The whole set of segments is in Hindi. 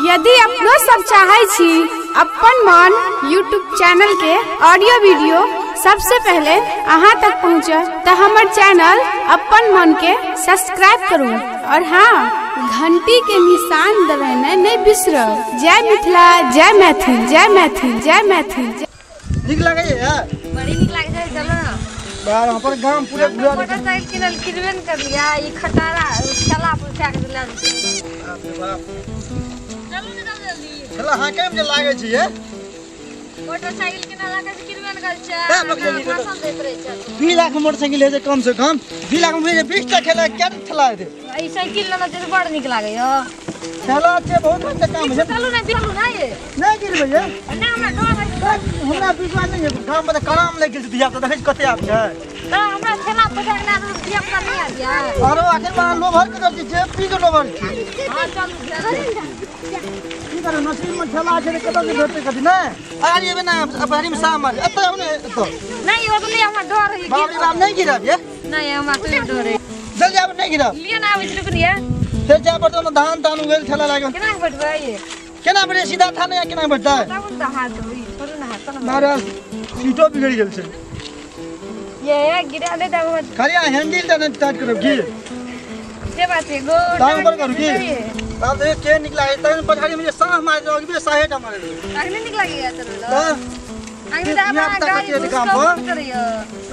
यदि अपनो सब चाहे छी अपन मन यूट्यूब चैनल के ऑडियो वीडियो सबसे पहले अहाँ तक पहुँचे तो हमारे चैनल अपन मन के सब्सक्राइब करूँ और हाँ घंटी के निशान दबाना नहीं बिसरो। जय मिथिला, जय मैथिल, जय मैथिल, जय मैथिल। निक लगे यार, बड़ी निक लगे है। चलो ना बाहर हम पर गांव पूरे पूरा मोटरसाइकिल किनल किनबे न कर लिया। ये खटारा ठेला पर फेंक दिला। चलो निकल जल्दी। चला हां केम जे लागे छी ये मोटरसाइकिल किनल लागे किनबे न कर छै। भाषण देत रहे छै। 2 लाख मोटरसाइकिल है जे कम से कम 2 लाख में 20 टा खेला क्या ठेला दे। ई साइकिल लेना जे बड़ निक लागे यो। ठेला अच्छे बहुत अच्छा काम है। चलो ना चलो ना ये नहीं गिर भैया ना हमरा डर है। हमरा विश्वास नहीं है। गांव में कराम ले गेल दिया तो देखे कते आप छै तो हमरा ठेला पटाक ना दिया पता नहीं आ गया। और आखिर में लोभर के जे पी के लोभर छी। हां चलो की करे नसीब में ठेला छै कत के भेटते कथि ना आ ये ना अपनी में साम मार एत हमने तो नहीं वो तो नहीं हमरा डर है। बाप रे बाप नहीं गिरब ये नहीं हमरा तो डर है। जल्दी आप नहीं गिरब लिए ना आवे रुक नहीं फिर जा पर तो धान तान उगल ठेला लागे केना बैठबे ये केना बड़े सीधा था ना केना बैठता है तब तो हाथ होई छोड़ ना हाथ ना मारा सीटो बिगड़ गेल छै। ये गिरा दे दब खाली हैंडल ता टाइट करब की से बात है गो टांग पर करू की बाप रे के निकला है तन पछाड़ी में साह मार दोगे साहेट हमारे अगले निकल गया चलो तो आगे दाबा गाड़ी काम करियो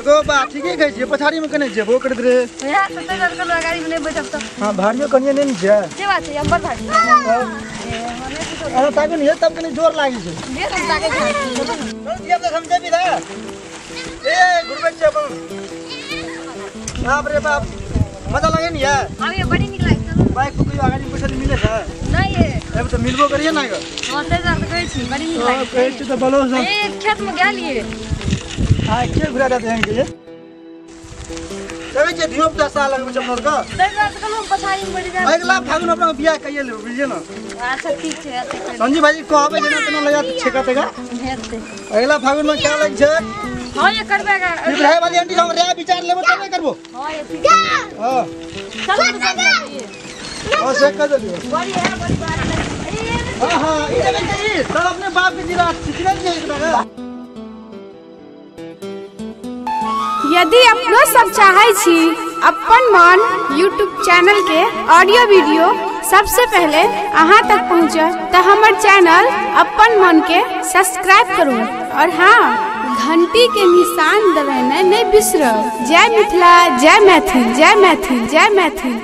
तो बात ठीक है छै पछाड़ी में कने जेबो कर दे यार तो कर गाड़ी में नहीं बैठब तो हां भाड़ियो कनिए नहीं छै से बात है अंबर भाड़ी अरे ताकि नहीं तब कने जोर लागी छै ये तो लागे चल दिया तो समझे भी था ए गुरबे छै बाप रे बाप मजा लगे नहीं है। अब ये बड़ी निकला चलो बाइक को कोई आगे पैसा मिले था नहीं ये अब तो मिलबो करिए ना ग हां से जा तो गई छी बड़ी निकला कहे छी तो बोलो सब ए खेत में गेलिए हां के घुरा देते हैं के तबे जे दियो 10 साल लगे चमर का से जा तो कलो पछाड़ी में बैठ जा। अगला फागुन अपना बियाह कइए ले बुझिए ना। अच्छा ठीक है संजी भाई कहबे जेना तना लगा छेकतेगा भेजते अगला फागुन में क्या लग छै। हां ये करबेगा ये भाई वाली आंटी हम रे विचार लेबो तबे करबो। हां ये ठीक है हां चलो तो जाइए और से कर दियो बड़ी है बड़ी बात है। हां हां इधर देखिए सब अपने बाप के जिला सिखना चाहिए इतना। यदि अपनो सब चाहे छी अपन मन यूट्यूब चैनल के ऑडियो वीडियो सबसे पहले अहाँ तक पहुँचे तो हमारे चैनल अपन मन के सब्सक्राइब करूँ और हाँ घंटी के निशान दबाना नहीं बिसरो। जय मिथिला, जय मैथिल, जय मैथिल, जय मैथिल।